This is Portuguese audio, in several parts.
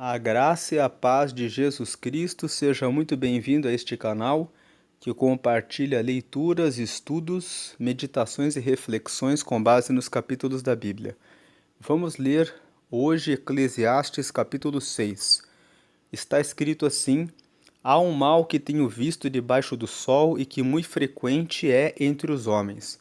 A graça e a paz de Jesus Cristo, seja muito bem-vindo a este canal que compartilha leituras, estudos, meditações e reflexões com base nos capítulos da Bíblia. Vamos ler hoje Eclesiastes capítulo 6. Está escrito assim: há um mal que tenho visto debaixo do sol e que muito frequente é entre os homens.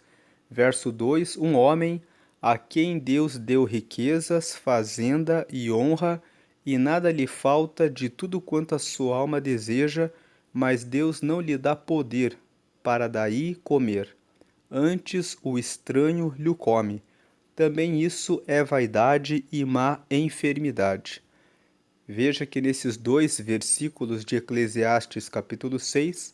Verso 2: um homem a quem Deus deu riquezas, fazenda e honra, e nada lhe falta de tudo quanto a sua alma deseja, mas Deus não lhe dá poder para daí comer. Antes o estranho lhe come. Também isso é vaidade e má enfermidade. Veja que nesses dois versículos de Eclesiastes capítulo 6,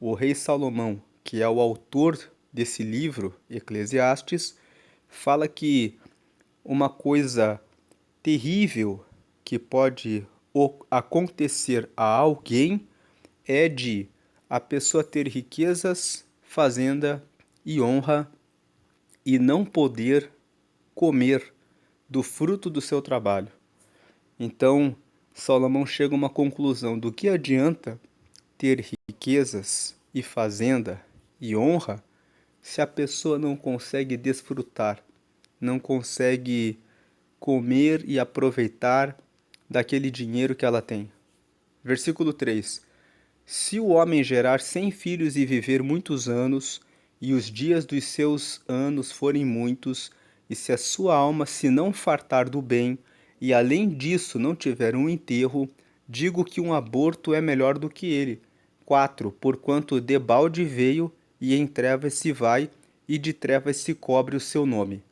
o rei Salomão, que é o autor desse livro, Eclesiastes, fala que uma coisa terrível que pode acontecer a alguém é de a pessoa ter riquezas, fazenda e honra e não poder comer do fruto do seu trabalho. Então, Salomão chega a uma conclusão: do que adianta ter riquezas e fazenda e honra se a pessoa não consegue desfrutar, não consegue comer e aproveitar daquele dinheiro que ela tem. Versículo 3: se o homem gerar 100 filhos e viver muitos anos, e os dias dos seus anos forem muitos, e se a sua alma se não fartar do bem, e além disso não tiver um enterro, digo que um aborto é melhor do que ele. 4. Porquanto debalde veio, e em trevas se vai, e de trevas se cobre o seu nome.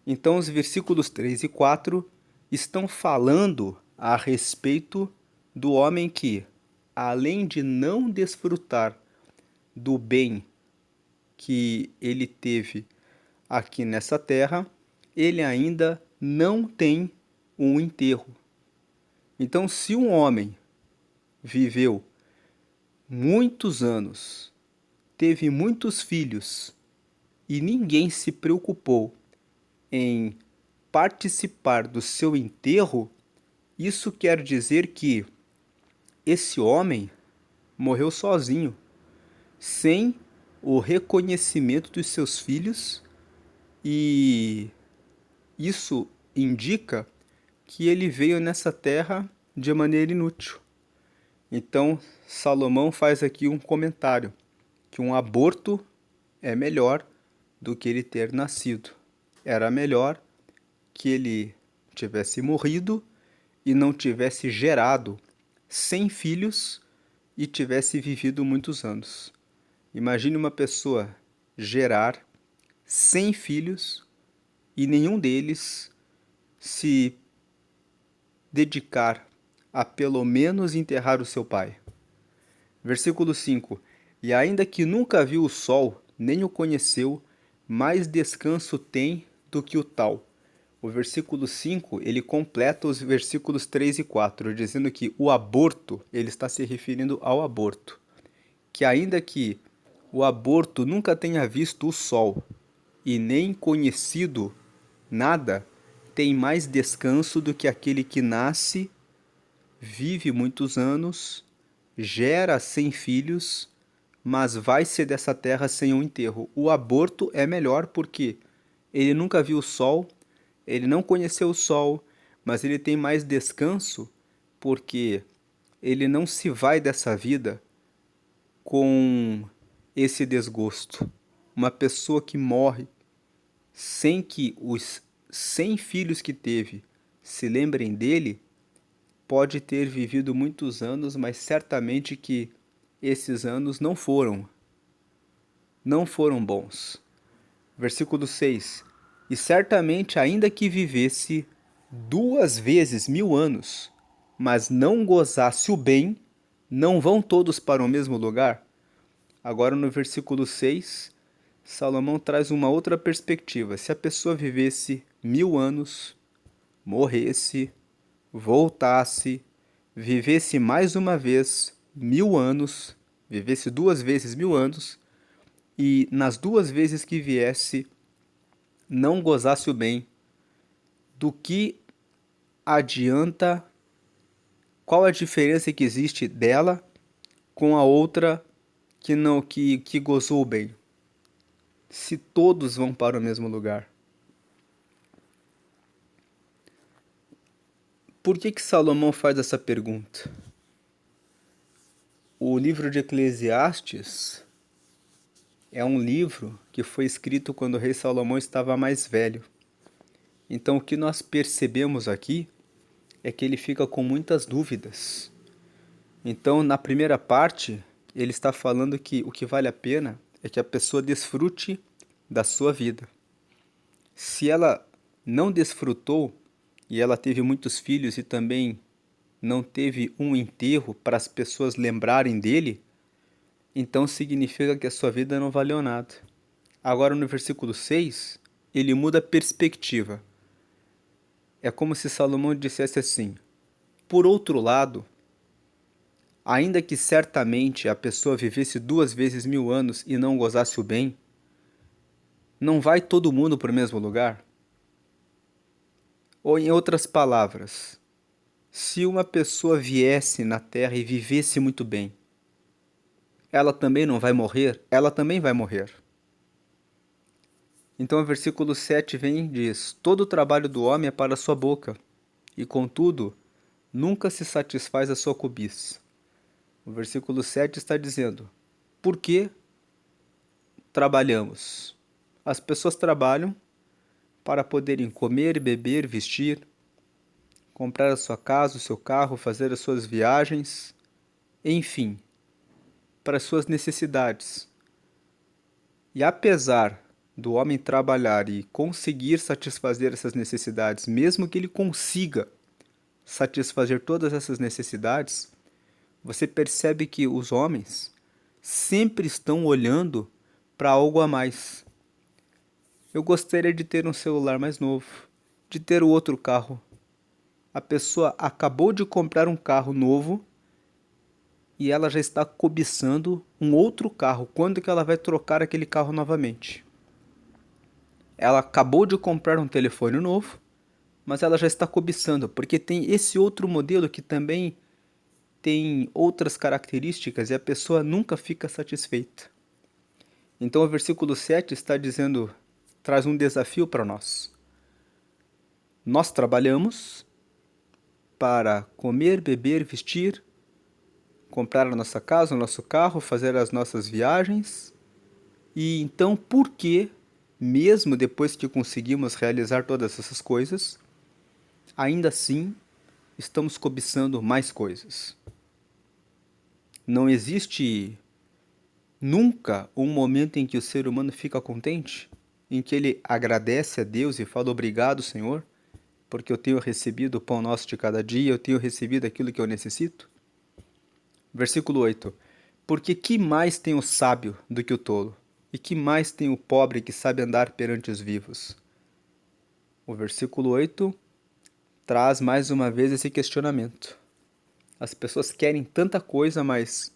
Então, os versículos 3 e 4 estão falando a respeito do homem que, além de não desfrutar do bem que ele teve aqui nessa terra, ele ainda não tem um enterro. Então, se um homem viveu muitos anos, teve muitos filhos e ninguém se preocupou em participar do seu enterro, isso quer dizer que esse homem morreu sozinho, sem o reconhecimento dos seus filhos, e isso indica que ele veio nessa terra de maneira inútil. Então, Salomão faz aqui um comentário, que um aborto é melhor do que ele ter nascido. Era melhor que ele tivesse morrido e não tivesse gerado 100 filhos e tivesse vivido muitos anos. Imagine uma pessoa gerar 100 filhos e nenhum deles se dedicar a pelo menos enterrar o seu pai. Versículo 5: e ainda que nunca viu o sol, nem o conheceu, mais descanso tem do que o tal. O versículo 5, ele completa os versículos 3 e 4, dizendo que o aborto, ele está se referindo ao aborto. Que ainda que o aborto nunca tenha visto o sol e nem conhecido nada, tem mais descanso do que aquele que nasce, vive muitos anos, gera 100 filhos, mas vai ser dessa terra sem um enterro. O aborto é melhor porque ele nunca viu o sol, ele não conheceu o sol, mas ele tem mais descanso porque ele não se vai dessa vida com esse desgosto. Uma pessoa que morre sem que os 100 filhos que teve se lembrem dele, pode ter vivido muitos anos, mas certamente que esses anos não foram bons. Versículo 6: e certamente ainda que vivesse 2 vezes 1000 anos, mas não gozasse o bem, não vão todos para o mesmo lugar? Agora no versículo 6, Salomão traz uma outra perspectiva. Se a pessoa vivesse 1000 anos, morresse, voltasse, vivesse mais uma vez 1000 anos, vivesse 2 vezes 1000 anos, e nas 2 vezes que viesse não gozasse o bem, do que adianta Qual a diferença que existe dela com a outra que não que gozou bem? Se todos vão para o mesmo lugar. Por que Salomão faz essa pergunta? O livro de Eclesiastes é um livro que foi escrito quando o rei Salomão estava mais velho. Então o que nós percebemos aqui é que ele fica com muitas dúvidas. Então, na primeira parte, ele está falando que o que vale a pena é que a pessoa desfrute da sua vida. Se ela não desfrutou e ela teve muitos filhos e também não teve um enterro para as pessoas lembrarem dele, então significa que a sua vida não valeu nada. Agora no versículo 6, ele muda a perspectiva. É como se Salomão dissesse assim: por outro lado, ainda que certamente a pessoa vivesse 2 vezes 1000 anos e não gozasse o bem, não vai todo mundo para o mesmo lugar? Ou em outras palavras, se uma pessoa viesse na Terra e vivesse muito bem, ela também não vai morrer? Ela também vai morrer. Então o versículo 7 vem e diz: todo o trabalho do homem é para a sua boca, e contudo, nunca se satisfaz a sua cobiça. O versículo 7 está dizendo: por que trabalhamos? As pessoas trabalham para poderem comer, beber, vestir, comprar a sua casa, o seu carro, fazer as suas viagens, enfim, para as suas necessidades. E apesar do homem trabalhar e conseguir satisfazer essas necessidades, mesmo que ele consiga satisfazer todas essas necessidades, você percebe que os homens sempre estão olhando para algo a mais. Eu gostaria de ter um celular mais novo, de ter o outro carro. A pessoa acabou de comprar um carro novo e ela já está cobiçando um outro carro. Quando que ela vai trocar aquele carro novamente? Ela acabou de comprar um telefone novo, mas ela já está cobiçando, porque tem esse outro modelo que também tem outras características e a pessoa nunca fica satisfeita. Então o versículo 7 está dizendo, traz um desafio para nós. Nós trabalhamos para comer, beber, vestir, comprar a nossa casa, o nosso carro, fazer as nossas viagens. E então, por que, mesmo depois que conseguimos realizar todas essas coisas, ainda assim estamos cobiçando mais coisas? Não existe nunca um momento em que o ser humano fica contente, em que ele agradece a Deus e fala obrigado, Senhor, porque eu tenho recebido o pão nosso de cada dia, eu tenho recebido aquilo que eu necessito? Versículo 8. Porque que mais tem o sábio do que o tolo? E que mais tem o pobre que sabe andar perante os vivos? O versículo 8 traz mais uma vez esse questionamento. As pessoas querem tanta coisa, mas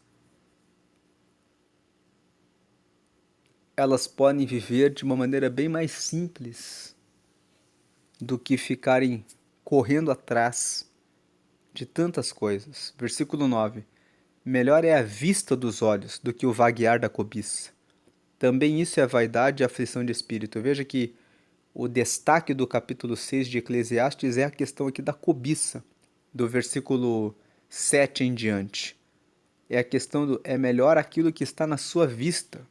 elas podem viver de uma maneira bem mais simples do que ficarem correndo atrás de tantas coisas. Versículo 9. Melhor é a vista dos olhos do que o vaguear da cobiça. Também isso é vaidade e aflição de espírito. Veja que o destaque do capítulo 6 de Eclesiastes é a questão aqui da cobiça, do versículo 7 em diante. É a questão do é melhor aquilo que está na sua vista,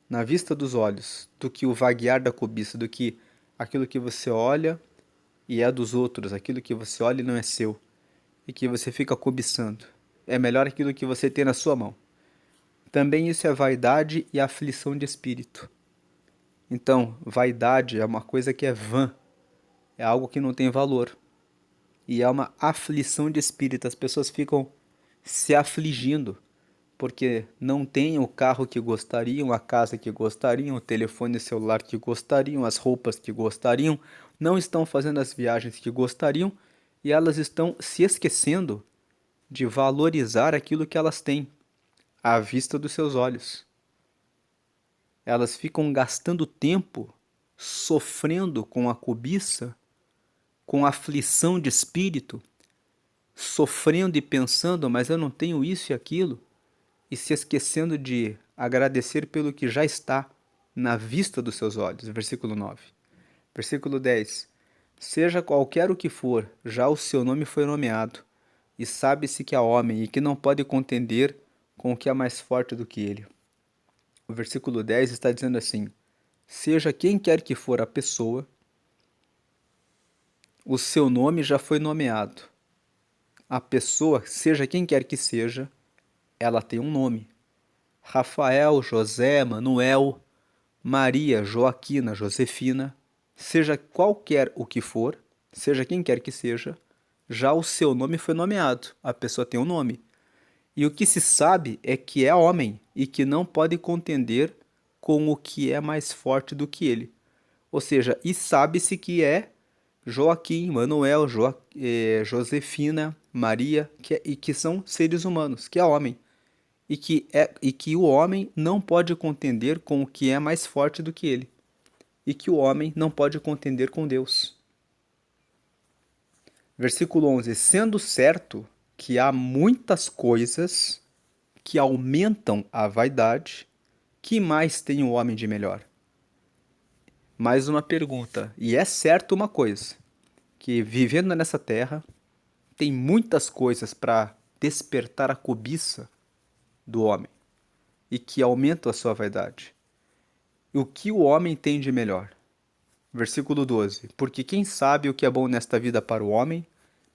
na vista dos olhos, do que o vaguear da cobiça, do que aquilo que você olha e é dos outros, aquilo que você olha e não é seu, e que você fica cobiçando. É melhor aquilo que você tem na sua mão. Também isso é vaidade e aflição de espírito. Então, vaidade é uma coisa que é vã, é algo que não tem valor. E é uma aflição de espírito. As pessoas ficam se afligindo porque não têm o carro que gostariam, a casa que gostariam, o telefone celular que gostariam, as roupas que gostariam, não estão fazendo as viagens que gostariam e elas estão se esquecendo de valorizar aquilo que elas têm à vista dos seus olhos. Elas ficam gastando tempo sofrendo com a cobiça, com a aflição de espírito, sofrendo e pensando, mas eu não tenho isso e aquilo, e se esquecendo de agradecer pelo que já está na vista dos seus olhos. Versículo 9. Versículo 10. Seja qualquer o que for, já o seu nome foi nomeado, e sabe-se que há homem e que não pode contender com o que é mais forte do que ele. O versículo 10 está dizendo assim: seja quem quer que for a pessoa, o seu nome já foi nomeado. A pessoa, seja quem quer que seja, ela tem um nome. Rafael, José, Manuel, Maria, Joaquina, Josefina, seja qualquer o que for, seja quem quer que seja, já o seu nome foi nomeado. A pessoa tem um nome. E o que se sabe é que é homem e que não pode contender com o que é mais forte do que ele. Ou seja, e sabe-se que é Joaquim, Manuel, Josefina, Maria, e que são seres humanos, que é homem. E que o homem não pode contender com o que é mais forte do que ele. E que o homem não pode contender com Deus. Versículo 11. Sendo certo que há muitas coisas que aumentam a vaidade, que mais tem o homem de melhor? Mais uma pergunta. E é certo uma coisa, que vivendo nessa terra, tem muitas coisas para despertar a cobiça do homem e que aumentam a sua vaidade. E o que o homem tem de melhor? Versículo 12. Porque quem sabe o que é bom nesta vida para o homem,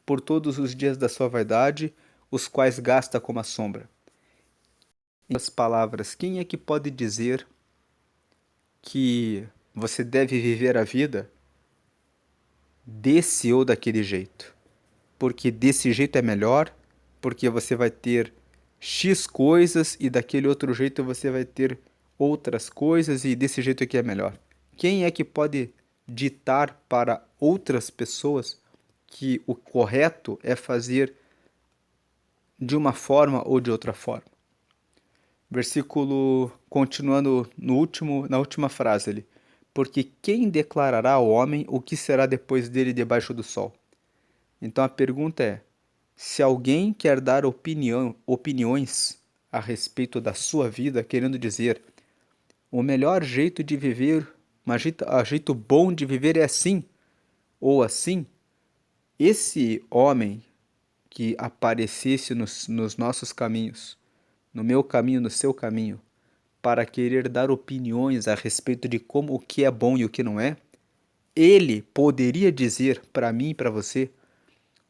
por todos os dias da sua vaidade, os quais gasta como a sombra. Em outras palavras, quem é que pode dizer que você deve viver a vida desse ou daquele jeito? Porque desse jeito é melhor, porque você vai ter X coisas e daquele outro jeito você vai ter outras coisas e desse jeito aqui é melhor. Quem é que pode ditar para outras pessoas que o correto é fazer de uma forma ou de outra forma? Versículo continuando na última frase ali. Porque quem declarará ao homem o que será depois dele debaixo do sol? Então a pergunta é: se alguém quer dar opiniões a respeito da sua vida, querendo dizer o melhor jeito de viver, um jeito bom de viver é assim ou assim, esse homem que aparecesse nos nossos caminhos, no meu caminho, no seu caminho, para querer dar opiniões a respeito de como o que é bom e o que não é, ele poderia dizer para mim e para você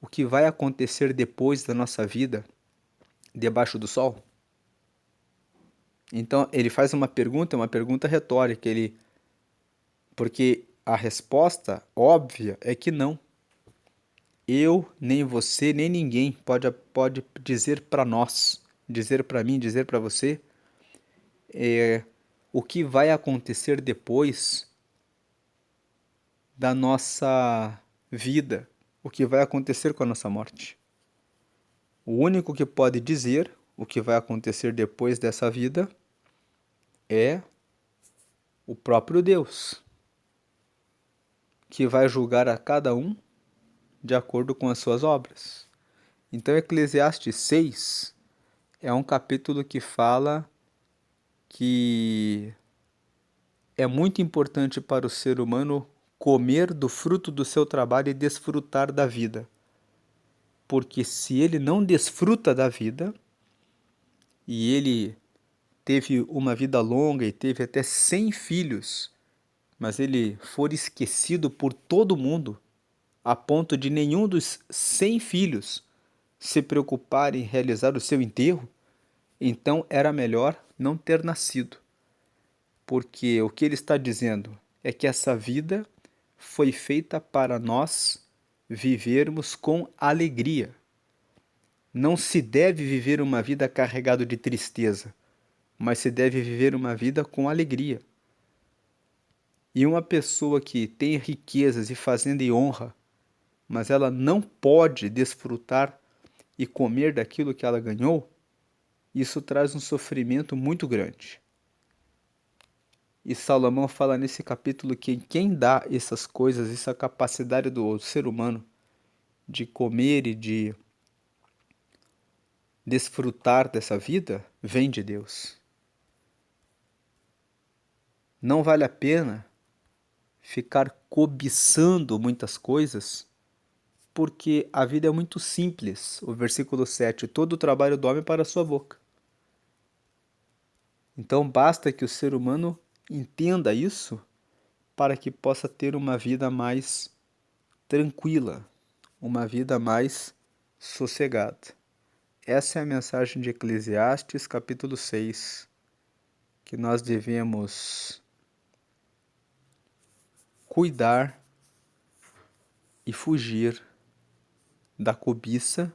o que vai acontecer depois da nossa vida debaixo do sol? Então ele faz uma pergunta retórica, porque a resposta óbvia é que não. Eu, nem você, nem ninguém pode dizer para nós, dizer para mim, dizer para você o que vai acontecer depois da nossa vida, o que vai acontecer com a nossa morte. O único que pode dizer o que vai acontecer depois dessa vida é o próprio Deus, que vai julgar a cada um de acordo com as suas obras. Então, Eclesiastes 6 é um capítulo que fala que é muito importante para o ser humano comer do fruto do seu trabalho e desfrutar da vida. Porque se ele não desfruta da vida, e ele teve uma vida longa e teve até 100 filhos, mas ele for esquecido por todo mundo, a ponto de nenhum dos 100 filhos se preocupar em realizar o seu enterro, então era melhor não ter nascido. Porque o que ele está dizendo é que essa vida foi feita para nós vivermos com alegria. Não se deve viver uma vida carregada de tristeza, mas se deve viver uma vida com alegria. E uma pessoa que tem riquezas e fazenda e honra, mas ela não pode desfrutar e comer daquilo que ela ganhou, isso traz um sofrimento muito grande. E Salomão fala nesse capítulo que quem dá essas coisas, essa capacidade do ser humano de comer e de desfrutar dessa vida vem de Deus. Não vale a pena ficar cobiçando muitas coisas, porque a vida é muito simples. O versículo 7, todo o trabalho do homem para a sua boca. Então basta que o ser humano entenda isso para que possa ter uma vida mais tranquila, uma vida mais sossegada. Essa é a mensagem de Eclesiastes, capítulo 6, que nós devemos cuidar e fugir da cobiça.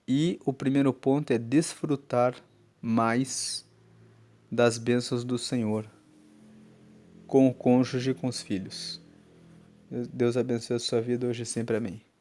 E o primeiro ponto é desfrutar mais das bênçãos do Senhor com o cônjuge e com os filhos. Deus abençoe a sua vida hoje e sempre. Amém.